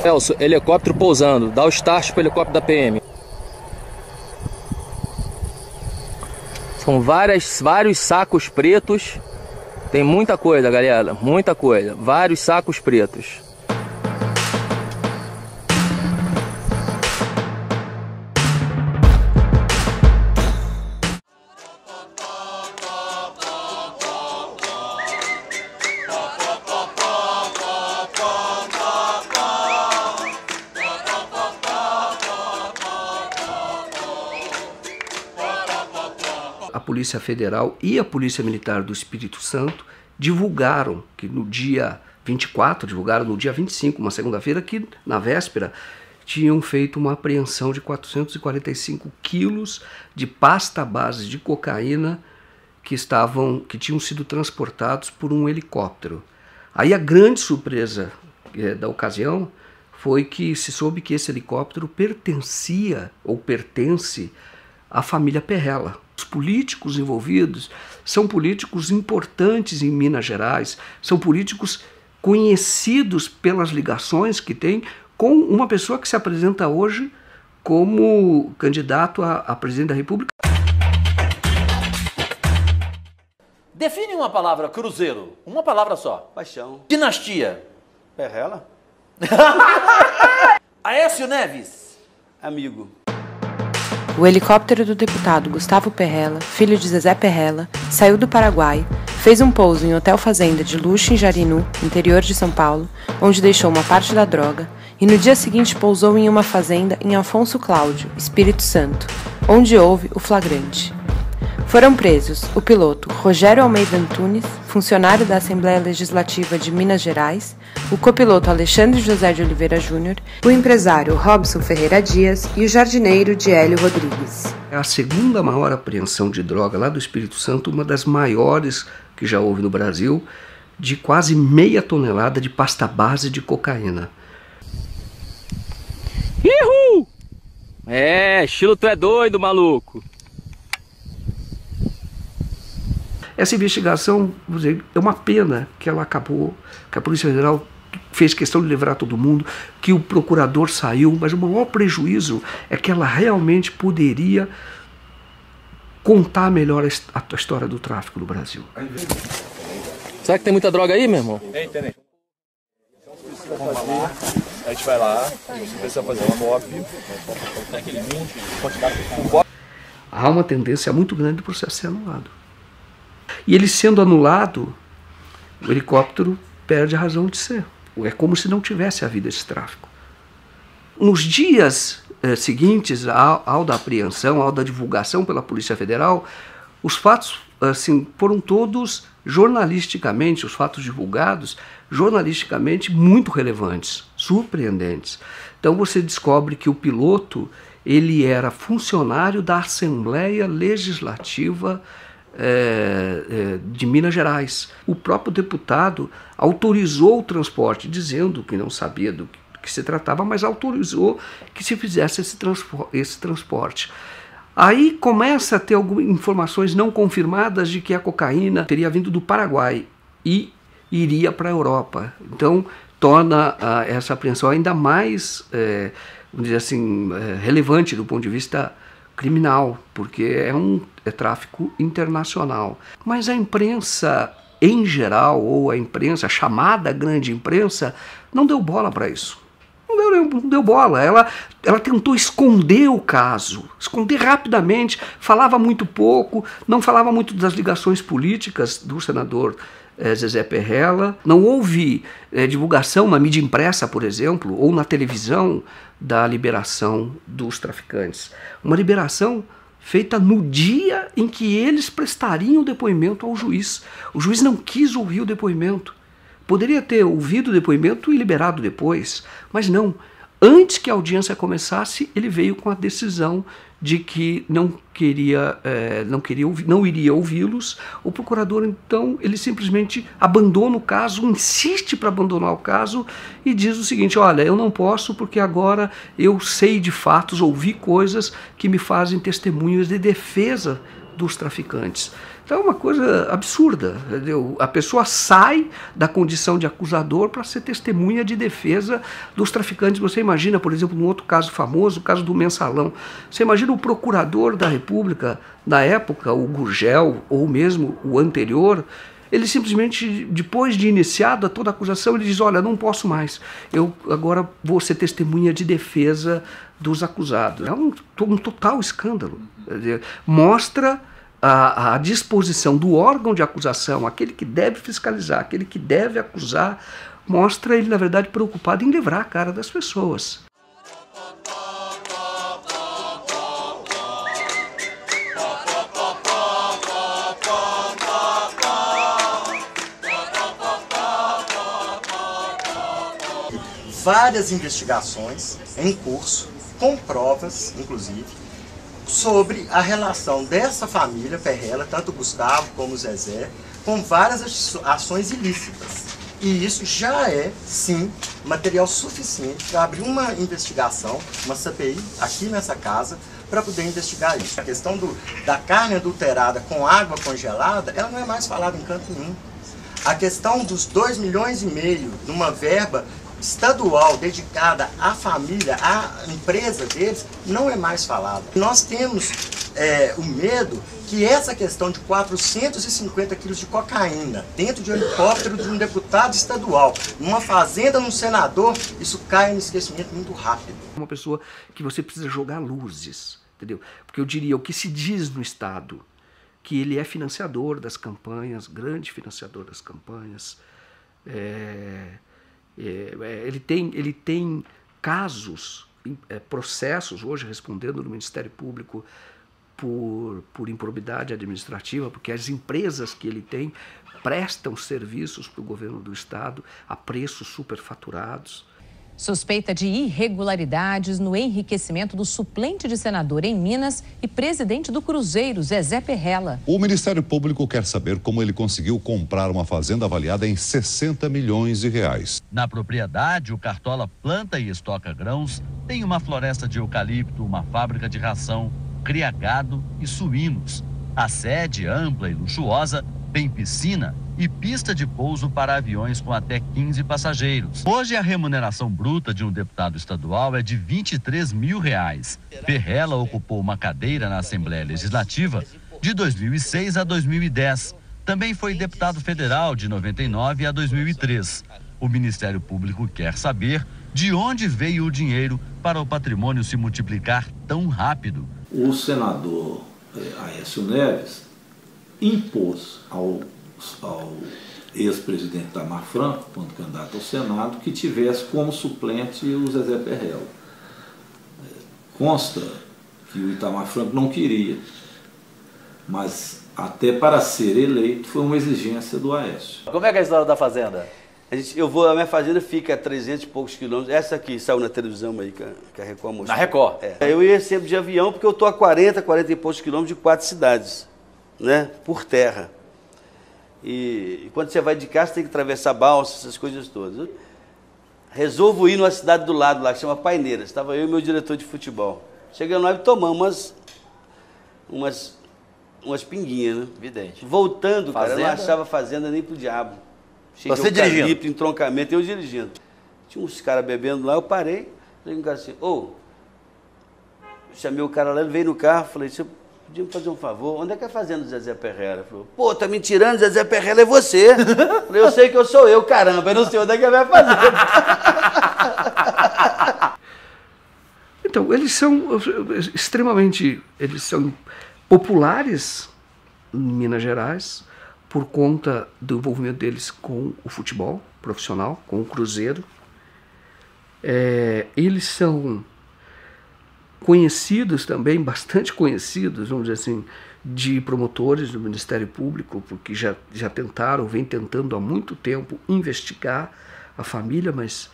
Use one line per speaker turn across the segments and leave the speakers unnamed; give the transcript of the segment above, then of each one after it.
Celso, helicóptero pousando. Dá o start pro helicóptero da PM. São vários sacos pretos. Tem muita coisa, galera. Muita coisa. Vários sacos pretos.
A Polícia Federal e a Polícia Militar do Espírito Santo divulgaram que no dia 24, divulgaram no dia 25, uma segunda-feira, que na véspera tinham feito uma apreensão de 445 quilos de pasta base de cocaína que tinham sido transportados por um helicóptero. Aí a grande surpresa da ocasião foi que se soube que esse helicóptero pertencia ou pertence à família Perrella. Os políticos envolvidos são políticos importantes em Minas Gerais, são políticos conhecidos pelas ligações que tem com uma pessoa que se apresenta hoje como candidato a presidente da República.
Define uma palavra, cruzeiro. Uma palavra só.
Paixão.
Dinastia.
Perrella?
Aécio Neves.
Amigo.
O helicóptero do deputado Gustavo Perrella, filho de Zezé Perrella, saiu do Paraguai, fez um pouso em hotel fazenda de luxo em Jarinu, interior de São Paulo, onde deixou uma parte da droga, e no dia seguinte pousou em uma fazenda em Afonso Cláudio, Espírito Santo, onde houve o flagrante. Foram presos o piloto Rogério Almeida Antunes, funcionário da Assembleia Legislativa de Minas Gerais, o copiloto Alexandre José de Oliveira Júnior, o empresário Robson Ferreira Dias e o jardineiro Diélio Rodrigues.
É a segunda maior apreensão de droga lá do Espírito Santo, uma das maiores que já houve no Brasil, de quase meia tonelada de pasta base de cocaína.
Ihu! Estilo tu é doido, maluco.
Essa investigação, vou dizer, é uma pena que ela acabou, que a Polícia Federal fez questão de livrar todo mundo, que o procurador saiu, mas o maior prejuízo é que ela realmente poderia contar melhor a história do tráfico no Brasil.
Será que tem muita droga aí, meu irmão?
Tem. A gente vai lá, você precisa fazer uma cópia, aquele 20,
há uma tendência muito grande do processo ser anulado. E ele sendo anulado, o helicóptero perde a razão de ser. É como se não tivesse havido esse tráfico. Nos dias seguintes ao da apreensão, ao da divulgação pela Polícia Federal, os fatos foram todos jornalisticamente, os fatos divulgados, jornalisticamente muito relevantes, surpreendentes. Então você descobre que o piloto ele era funcionário da Assembleia Legislativa de Minas Gerais. O próprio deputado autorizou o transporte, dizendo que não sabia do que se tratava, mas autorizou que se fizesse esse transporte. Aí começa a ter algumas informações não confirmadas de que a cocaína teria vindo do Paraguai e iria para a Europa. Então torna essa apreensão ainda mais, vamos dizer assim, relevante do ponto de vista criminal, porque é tráfico internacional. Mas a imprensa em geral, ou a imprensa, a chamada grande imprensa, não deu bola para isso. Não deu bola. Ela tentou esconder o caso, esconder rapidamente, falava muito pouco, não falava muito das ligações políticas do senador Zezé Perrella. Não houve divulgação na mídia impressa, por exemplo, ou na televisão da liberação dos traficantes. Uma liberação feita no dia em que eles prestariam o depoimento ao juiz. O juiz não quis ouvir o depoimento. Poderia ter ouvido o depoimento e liberado depois, mas não. Antes que a audiência começasse, ele veio com a decisão de que não iria ouvi-los. O procurador, então, ele simplesmente abandona o caso, insiste para abandonar o caso e diz o seguinte: olha, eu não posso porque agora eu sei de fatos, ouvi coisas que me fazem testemunhas de defesa dos traficantes. Então é uma coisa absurda, entendeu? A pessoa sai da condição de acusador para ser testemunha de defesa dos traficantes. Você imagina, por exemplo, num outro caso famoso, o caso do Mensalão. Você imagina o procurador da República, na época, o Gurgel, ou mesmo o anterior, ele simplesmente, depois de iniciada toda a acusação, ele diz, olha, não posso mais, eu agora vou ser testemunha de defesa dos acusados. É um total escândalo. Mostra a disposição do órgão de acusação, aquele que deve fiscalizar, aquele que deve acusar, mostra ele, na verdade, preocupado em livrar a cara das pessoas.
Várias investigações em curso, com provas, inclusive, sobre a relação dessa família Perrella, tanto o Gustavo como o Zezé, com várias ações ilícitas. E isso já é, sim, material suficiente para abrir uma investigação, uma CPI, aqui nessa casa, para poder investigar isso. A questão da carne adulterada com água congelada, ela não é mais falada em canto nenhum. A questão dos 2,5 milhões numa verba estadual dedicada à família, à empresa deles, não é mais falada. Nós temos o medo que essa questão de 450 quilos de cocaína dentro de um helicóptero de um deputado estadual, numa fazenda, num senador, isso cai no esquecimento muito rápido.
Uma pessoa que você precisa jogar luzes, entendeu? Porque eu diria, o que se diz no Estado, que ele é financiador das campanhas, grande financiador das campanhas, ele tem casos, processos hoje respondendo no Ministério Público por improbidade administrativa, porque as empresas que ele tem prestam serviços para o governo do Estado a preços superfaturados.
Suspeita de irregularidades no enriquecimento do suplente de senador em Minas e presidente do Cruzeiro, Zezé Perrella.
O Ministério Público quer saber como ele conseguiu comprar uma fazenda avaliada em 60 milhões de reais.
Na propriedade, o Cartola planta e estoca grãos, tem uma floresta de eucalipto, uma fábrica de ração, cria gado e suínos. A sede, ampla e luxuosa, tem piscina e pista de pouso para aviões com até 15 passageiros. Hoje a remuneração bruta de um deputado estadual é de R$23 mil. Perrella ocupou uma cadeira na Assembleia Legislativa de 2006 a 2010. Também foi deputado federal de 99 a 2003. O Ministério Público quer saber de onde veio o dinheiro para o patrimônio se multiplicar tão rápido.
O senador Aécio Neves impôs ao ex-presidente Itamar Franco, quando candidato ao Senado, que tivesse como suplente o Zezé Perrella. Consta que o Itamar Franco não queria, mas até para ser eleito foi uma exigência do Aécio.
Como é que é a história da fazenda?
A minha fazenda fica a 300 e poucos quilômetros. Essa aqui saiu na televisão aí, que a Record mostrou.
Na Record?
Eu ia sempre de avião, porque eu estou a 40 e poucos quilômetros de 4 cidades, né, por terra. E quando você vai de carro, você tem que atravessar balsa, essas coisas todas. Resolvo ir numa cidade do lado lá, que chama Paineiras. Estava eu e meu diretor de futebol. Chegando lá e tomamos umas pinguinhas, né?
Evidente.
Voltando,
fazenda?
Cara, eu não achava fazenda nem pro diabo. Cheio
Você
de eucalipto,
dirigindo?
entroncamento, eu dirigindo. Tinha uns caras bebendo lá, eu parei. Falei com o cara assim, chamei o cara lá, ele veio no carro, falei, você podia me fazer um favor? Onde é que é a fazenda do Zezé Perrella? Ele falou, pô, tá me tirando, Zezé Perrella é você. Falei, eu sei que eu sou eu, caramba, eu não sei onde é que é a minha fazenda.
Então, eles são populares em Minas Gerais por conta do envolvimento deles com o futebol profissional, com o Cruzeiro. Eles são conhecidos também, bastante conhecidos, vamos dizer assim, de promotores do Ministério Público, porque já tentaram, vem tentando há muito tempo investigar a família, mas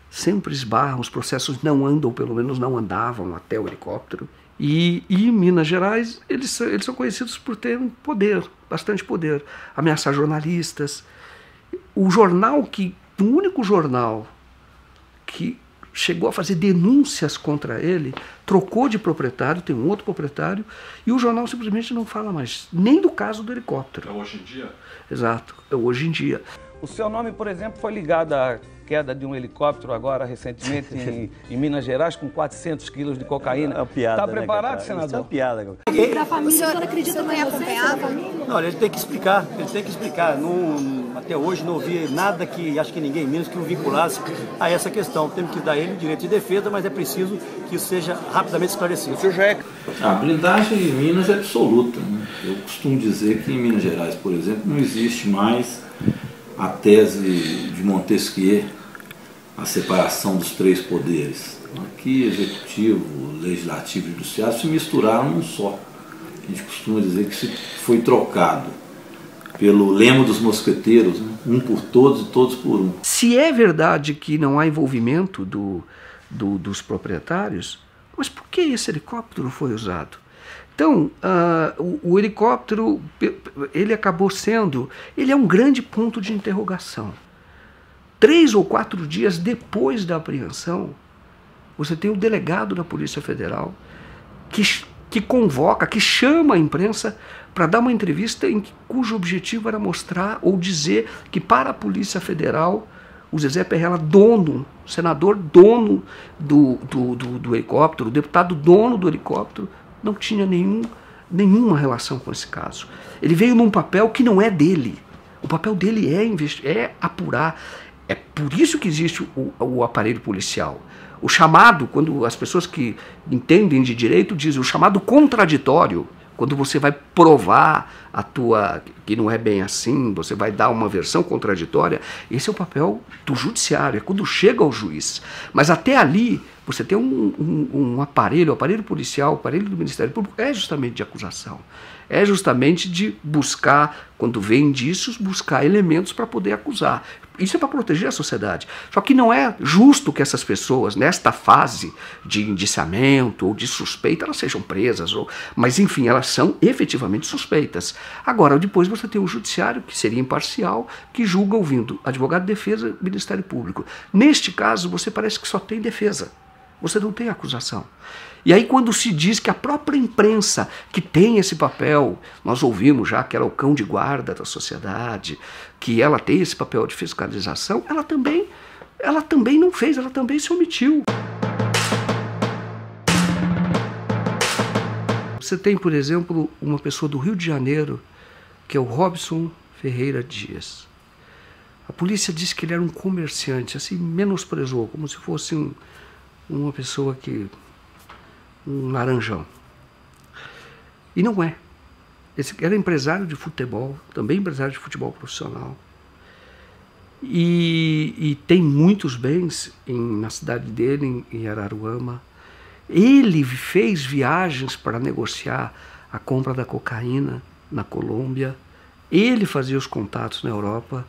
sempre esbarram, os processos não andam, pelo menos não andavam até o helicóptero. E em Minas Gerais, eles são conhecidos por terem poder, bastante poder, ameaçar jornalistas. O único jornal que chegou a fazer denúncias contra ele, trocou de proprietário, tem um outro proprietário, e o jornal simplesmente não fala mais, nem do caso do helicóptero.
É hoje em dia?
Exato, é hoje em dia.
O seu nome, por exemplo, foi ligado à queda de um helicóptero agora, recentemente, em Minas Gerais, com 400 quilos de cocaína.
É uma piada,
Está preparado,
né,
senador?
Isso é uma piada.
Da família, o senhor acredita que acompanhar a família?
Não, ele tem que explicar, até hoje não ouvi nada que, acho que ninguém menos, que o vinculasse a essa questão. Temos que dar ele direito de defesa, mas é preciso que isso seja rapidamente esclarecido. O senhor já é...
A blindagem em Minas é absoluta, né? Eu costumo dizer que em Minas Gerais, por exemplo, não existe mais a tese de Montesquieu, a separação dos três poderes. Aqui, executivo, legislativo e judiciário se misturaram num só. A gente costuma dizer que se foi trocado pelo lema dos mosqueteiros, né? Um por todos e todos por um.
Se é verdade que não há envolvimento dos proprietários, mas por que esse helicóptero foi usado? Então, o helicóptero, ele acabou sendo, ele é um grande ponto de interrogação. 3 ou 4 dias depois da apreensão, você tem o delegado da Polícia Federal que convoca, que chama a imprensa para dar uma entrevista cujo objetivo era mostrar ou dizer que para a Polícia Federal, o Zezé Perrella, dono, senador dono do helicóptero, o deputado dono do helicóptero, não tinha nenhuma relação com esse caso. Ele veio num papel que não é dele. O papel dele é apurar. É por isso que existe o aparelho policial. O chamado, quando as pessoas que entendem de direito dizem, o chamado contraditório, quando você vai provar que não é bem assim, você vai dar uma versão contraditória, esse é o papel do judiciário, é quando chega ao juiz. Mas até ali, você tem um aparelho, o aparelho policial, o aparelho do Ministério Público, é justamente de acusação. É justamente de buscar, quando vê indícios, buscar elementos para poder acusar. Isso é para proteger a sociedade. Só que não é justo que essas pessoas, nesta fase de indiciamento ou de suspeita, elas sejam presas. Mas, enfim, elas são efetivamente suspeitas. Agora, depois você tem o judiciário, que seria imparcial, que julga ouvindo advogado de defesa e Ministério Público. Neste caso, você parece que só tem defesa. Você não tem acusação. E aí quando se diz que a própria imprensa que tem esse papel, nós ouvimos já que ela é o cão de guarda da sociedade, que ela tem esse papel de fiscalização, ela também não fez, ela também se omitiu. Você tem, por exemplo, uma pessoa do Rio de Janeiro, que é o Robson Ferreira Dias. A polícia disse que ele era um comerciante, assim, menosprezou, como se fosse uma pessoa um laranjão. E não é. Esse era empresário de futebol, também empresário de futebol profissional. E tem muitos bens na cidade dele, em Araruama. Ele fez viagens para negociar a compra da cocaína na Colômbia. Ele fazia os contatos na Europa.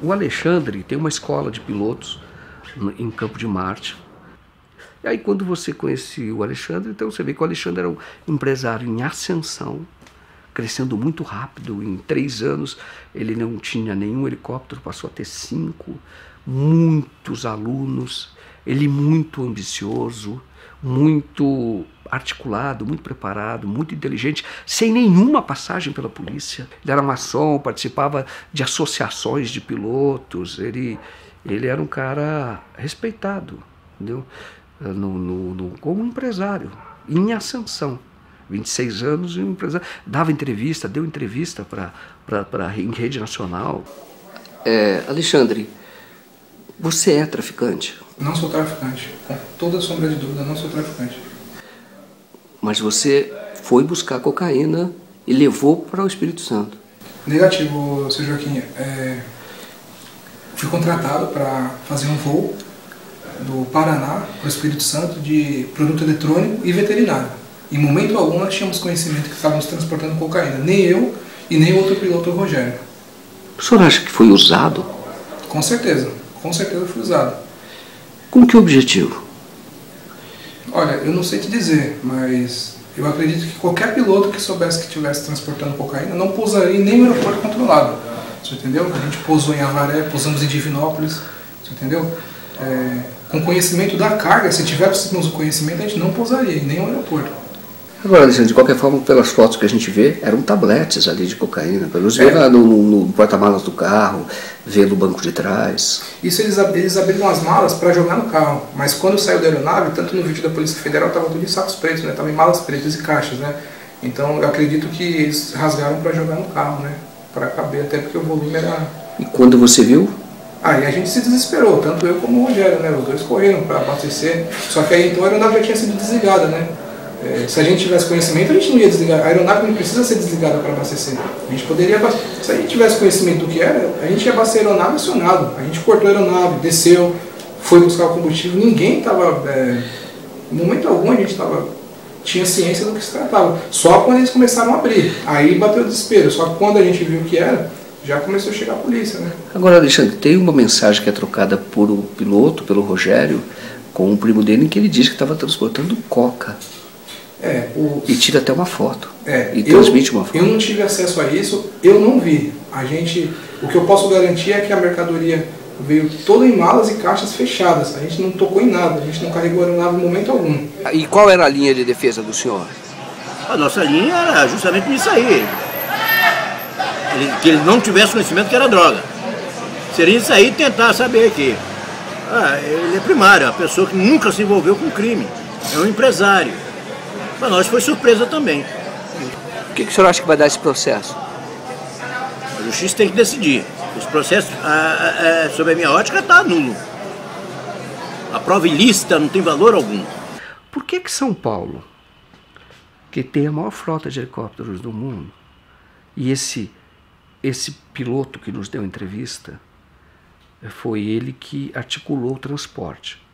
O Alexandre tem uma escola de pilotos em Campo de Marte. E aí quando você conhecia o Alexandre, então você vê que o Alexandre era um empresário em ascensão, crescendo muito rápido. Em 3 anos ele não tinha nenhum helicóptero, passou a ter 5, muitos alunos, ele muito ambicioso, muito articulado, muito preparado, muito inteligente, sem nenhuma passagem pela polícia. Ele era maçom, participava de associações de pilotos, ele era um cara respeitado, entendeu? Como empresário, em ascensão. 26 anos e um empresário. Deu entrevista em rede nacional. Alexandre, você é traficante?
Não sou traficante. Com toda sombra de dúvida, não sou traficante.
Mas você foi buscar cocaína e levou para o Espírito Santo?
Negativo, seu Joaquim. Fui contratado para fazer um voo do Paraná para o Espírito Santo de produto eletrônico e veterinário. Em momento algum nós tínhamos conhecimento que estávamos transportando cocaína. Nem eu e nem o outro piloto, o Rogério.
O senhor acha que foi usado?
Com certeza foi usado.
Com que objetivo?
Olha, eu não sei te dizer, mas eu acredito que qualquer piloto que soubesse que estivesse transportando cocaína não pousaria em nenhum aeroporto controlado. Você entendeu? A gente pousou em Avaré, pousamos em Divinópolis. você entendeu? Com conhecimento da carga, se tivéssemos o conhecimento, a gente não pousaria em nenhum aeroporto.
Agora, Alexandre, de qualquer forma, pelas fotos que a gente vê, eram tabletes ali de cocaína. Pelos ver no porta-malas do carro, ver no banco de trás.
Isso eles abriram as malas para jogar no carro. Mas quando saiu da aeronave, tanto no vídeo da Polícia Federal, estava tudo em sacos pretos, né? Estava em malas pretas e caixas, né? Então eu acredito que eles rasgaram para jogar no carro, né? Para caber, até porque o volume era...
E quando você viu?
Aí a gente se desesperou, tanto eu como o Rogério, né? Os dois correram para abastecer. Só que aí então a aeronave já tinha sido desligada, né? Se a gente tivesse conhecimento, a gente não ia desligar. A aeronave não precisa ser desligada para abastecer. A gente poderia abastecer. Se a gente tivesse conhecimento do que era, a gente ia abastecer a aeronave acionado. A gente cortou a aeronave, desceu, foi buscar o combustível. Ninguém estava... em momento algum a gente tinha ciência do que se tratava. Só quando eles começaram a abrir. Aí bateu o desespero. Só que quando a gente viu o que era, já começou a chegar a polícia, né?
Agora, Alexandre, tem uma mensagem que é trocada por o piloto, pelo Rogério, com o primo dele, em que ele diz que estava transportando coca. E tira até uma foto. E transmite uma foto.
Eu não tive acesso a isso, eu não vi. O que eu posso garantir é que a mercadoria veio toda em malas e caixas fechadas. A gente não tocou em nada, a gente não carregou a aeronave em momento algum.
E qual era a linha de defesa do senhor?
A nossa linha era justamente nisso aí. Que ele não tivesse conhecimento que era droga. Seria isso aí tentar saber que ele é primário, a pessoa que nunca se envolveu com crime. É um empresário. Para nós foi surpresa também.
O que o senhor acha que vai dar esse processo?
A justiça tem que decidir. Esse processo, sob a minha ótica, está nulo. A prova ilícita não tem valor algum.
Por que São Paulo, que tem a maior frota de helicópteros do mundo, e esse piloto que nos deu entrevista, foi ele que articulou o transporte?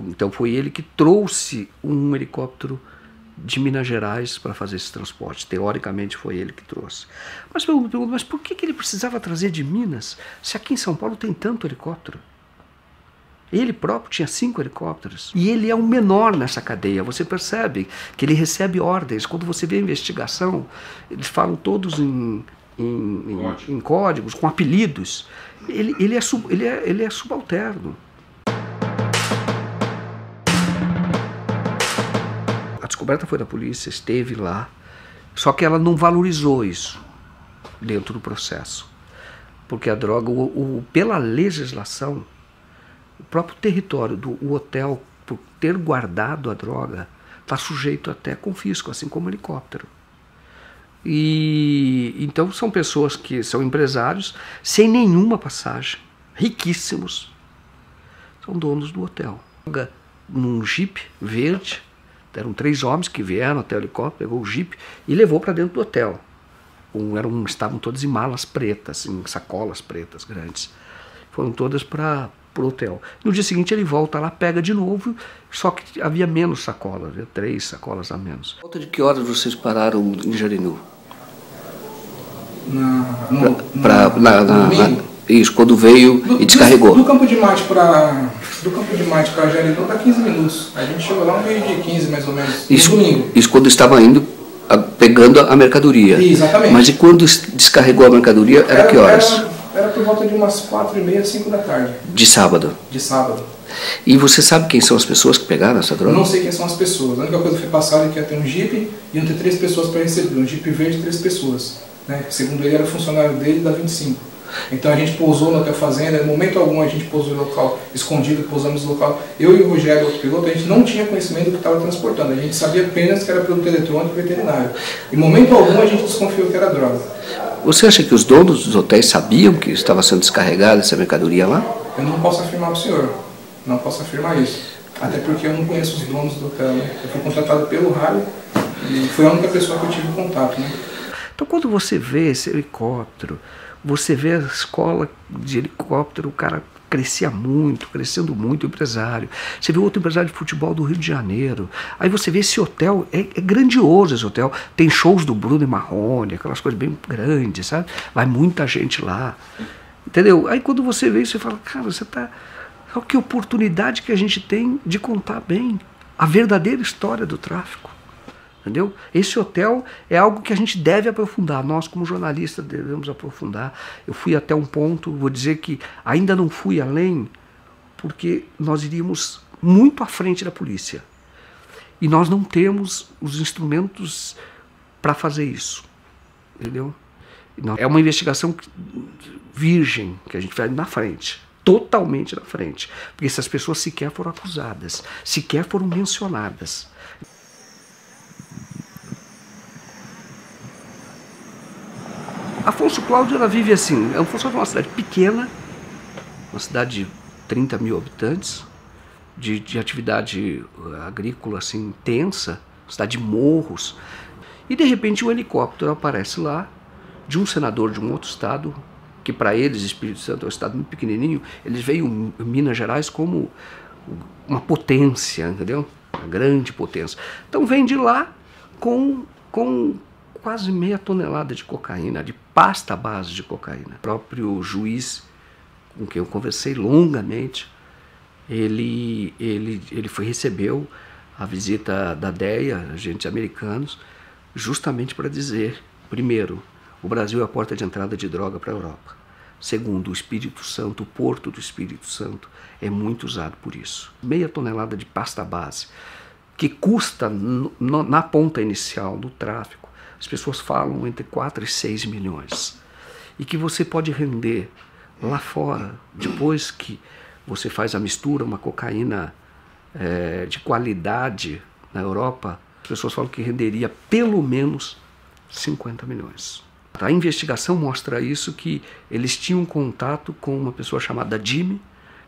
Então foi ele que trouxe um helicóptero de Minas Gerais para fazer esse transporte. Teoricamente foi ele que trouxe. Mas eu me pergunto, mas por que ele precisava trazer de Minas, se aqui em São Paulo tem tanto helicóptero? Ele próprio tinha 5 helicópteros. E ele é o menor nessa cadeia. Você percebe que ele recebe ordens. Quando você vê a investigação, eles falam todos em códigos, com apelidos. Ele é subalterno. A descoberta foi da polícia, esteve lá, só que ela não valorizou isso dentro do processo. Porque a droga, pela legislação, o próprio território do hotel, por ter guardado a droga, está sujeito até confisco, assim como o helicóptero. E então são pessoas que são empresários, sem nenhuma passagem, riquíssimos, são donos do hotel. Num Jeep verde, eram 3 homens que vieram até o helicóptero, pegou o Jeep e levou para dentro do hotel. Estavam todos em malas pretas, em sacolas pretas grandes. Foram todas para o hotel. No dia seguinte ele volta lá, pega de novo, só que havia menos sacolas, havia 3 sacolas a menos. Volta de que horas vocês pararam em Jarinu? Isso, quando veio e descarregou.
Do Campo de Marte para Jarinu dá 15 minutos. A gente chegou lá no meio de 15 mais ou menos.
Isso quando estava indo, pegando a mercadoria.
Exatamente.
Mas e quando descarregou a mercadoria, era que horas?
Era por volta de umas 4h30, 5 da tarde.
De sábado?
De sábado.
E você sabe quem são as pessoas que pegaram essa droga?
Não sei quem são as pessoas. A única coisa que foi passada é que ia ter um Jeep e iam ter 3 pessoas para receber. Um Jeep verde e 3 pessoas. Né? Segundo ele, era funcionário dele da 25. Então a gente pousou no Hotel Fazenda, em momento algum a gente pousou no local escondido, pousamos no local. Eu e o Rogério, outro piloto, a gente não tinha conhecimento do que estava transportando. A gente sabia apenas que era produto eletrônico e veterinário. Em momento algum a gente desconfiou que era droga.
Você acha que os donos dos hotéis sabiam que estava sendo descarregada essa mercadoria lá?
Eu não posso afirmar para o senhor. Não posso afirmar isso. Até porque eu não conheço os donos do hotel. Né? Eu fui contratado pelo rádio e foi a única pessoa que eu tive contato. Né?
Então quando você vê esse helicóptero, você vê a escola de helicóptero, o cara crescia muito, crescendo muito, o empresário. Você vê outro empresário de futebol do Rio de Janeiro. Aí você vê esse hotel, é grandioso esse hotel. Tem shows do Bruno e Marrone, aquelas coisas bem grandes, sabe? Vai muita gente lá, entendeu? Aí quando você vê isso, você fala, cara, você tá... Olha que oportunidade que a gente tem de contar bem a verdadeira história do tráfico. Entendeu? Esse hotel é algo que a gente deve aprofundar, nós como jornalistas devemos aprofundar. Eu fui até um ponto, vou dizer que ainda não fui além, porque nós iríamos muito à frente da polícia. E nós não temos os instrumentos para fazer isso. Entendeu? É uma investigação virgem que a gente vai na frente, totalmente na frente, porque essas pessoas sequer foram acusadas, sequer foram mencionadas. Afonso Cláudio, ela vive assim, Afonso é uma cidade pequena, uma cidade de 30 mil habitantes, de atividade agrícola assim intensa, cidade de morros, e de repente um helicóptero aparece lá, de um senador de um outro estado, que para eles Espírito Santo é um estado muito pequenininho, eles veem Minas Gerais como uma potência, entendeu? Uma grande potência. Então vem de lá com quase meia tonelada de cocaína, de pasta à base de cocaína. O próprio juiz com quem eu conversei longamente, ele recebeu a visita da DEA, agentes americanos, justamente para dizer, primeiro, o Brasil é a porta de entrada de droga para a Europa. Segundo, o Espírito Santo, o porto do Espírito Santo, é muito usado por isso. Meia tonelada de pasta base, que custa, na ponta inicial do tráfico, as pessoas falam entre 4 e 6 milhões. E que você pode render lá fora, depois que você faz a mistura, uma cocaína de qualidade na Europa, as pessoas falam que renderia pelo menos 50 milhões. A investigação mostra isso, que eles tinham contato com uma pessoa chamada Jimmy,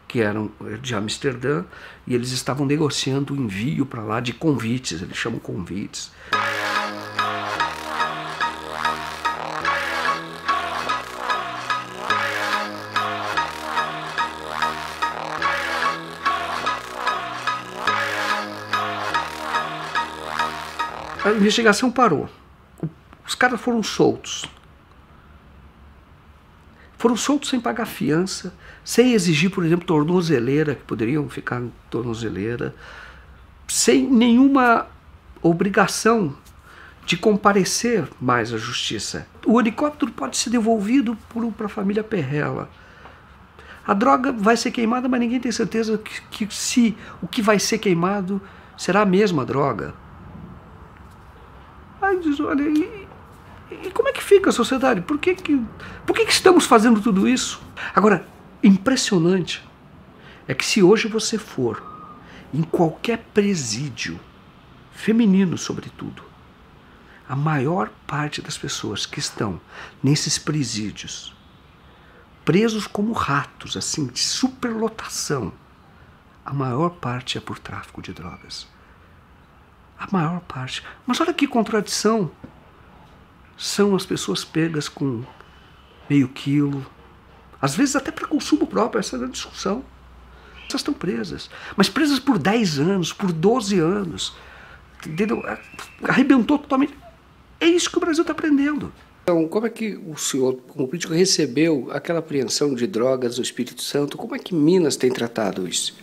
que era de Amsterdã, e eles estavam negociando o envio para lá de convites, eles chamam convites. A investigação parou. Os caras foram soltos. Foram soltos sem pagar fiança, sem exigir, por exemplo, tornozeleira, que poderiam ficar em tornozeleira, sem nenhuma obrigação de comparecer mais à justiça. O helicóptero pode ser devolvido para a família Perrella. A droga vai ser queimada, mas ninguém tem certeza que se o que vai ser queimado será a mesma droga. Aí diz, olha, e como é que fica a sociedade? Por que estamos fazendo tudo isso? Agora, impressionante é que se hoje você for em qualquer presídio, feminino sobretudo, a maior parte das pessoas que estão nesses presídios, presos como ratos, assim, de superlotação, a maior parte é por tráfico de drogas. A maior parte. Mas olha que contradição. São as pessoas pegas com meio quilo, às vezes até para consumo próprio, essa é a discussão. Essas estão presas, mas presas por 10 anos, por 12 anos. Entendeu? Arrebentou totalmente. É isso que o Brasil está aprendendo. Então, como é que o senhor, como político, recebeu aquela apreensão de drogas no Espírito Santo? Como é que Minas tem tratado isso?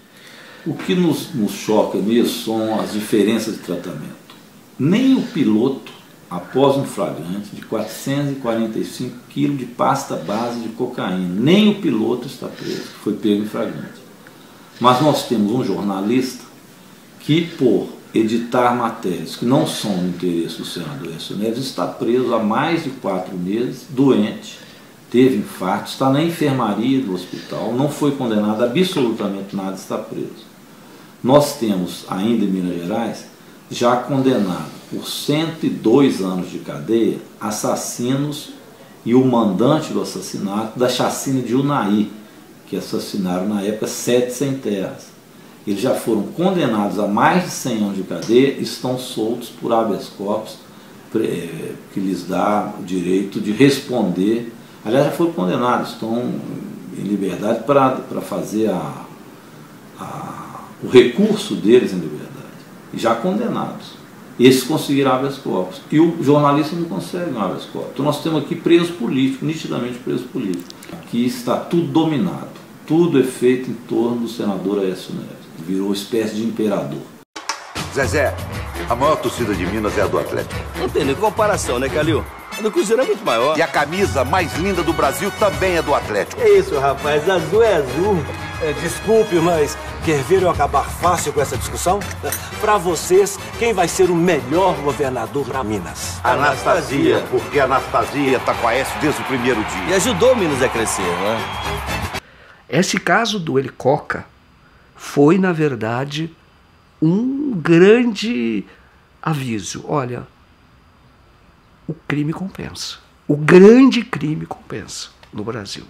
O que nos choca nisso são as diferenças de tratamento. Nem o piloto, após um flagrante de 445 quilos de pasta base de cocaína, nem o piloto está preso, que foi pego em flagrante. Mas nós temos um jornalista que, por editar matérias que não são do interesse do senador Aécio Neves, está preso há mais de 4 meses, doente, teve infarto, está na enfermaria do hospital, não foi condenado a absolutamente nada, está preso. Nós temos ainda em Minas Gerais, já condenado por 102 anos de cadeia, assassinos e o mandante do assassinato da chacina de Unai, que assassinaram na época 7 sem-terras. Eles já foram condenados a mais de 100 anos de cadeia e estão soltos por habeas corpus, que lhes dá o direito de responder. Aliás, já foram condenados, estão em liberdade para fazer o recurso deles em liberdade, e já condenados. Esses conseguiram habeas corpus. E o jornalista não consegue um habeas corpus. Então nós temos aqui preso político, nitidamente preso político. Aqui está tudo dominado. Tudo é feito em torno do senador Aécio Neves. Virou espécie de imperador.
Zezé, a maior torcida de Minas é a do Atlético.
Não tem nem comparação, né, Calil? A do Cruzeiro é muito maior.
E a camisa mais linda do Brasil também é do Atlético.
É isso, rapaz. Azul é azul. Desculpe, mas quer ver eu acabar fácil com essa discussão? Pra vocês, quem vai ser o melhor governador pra Minas?
Anastasia, porque a Anastasia tá com a S desde o primeiro dia.
E ajudou Minas a crescer, né?
Esse caso do Helicoca foi, na verdade, um grande aviso. Olha, o crime compensa. O grande crime compensa no Brasil.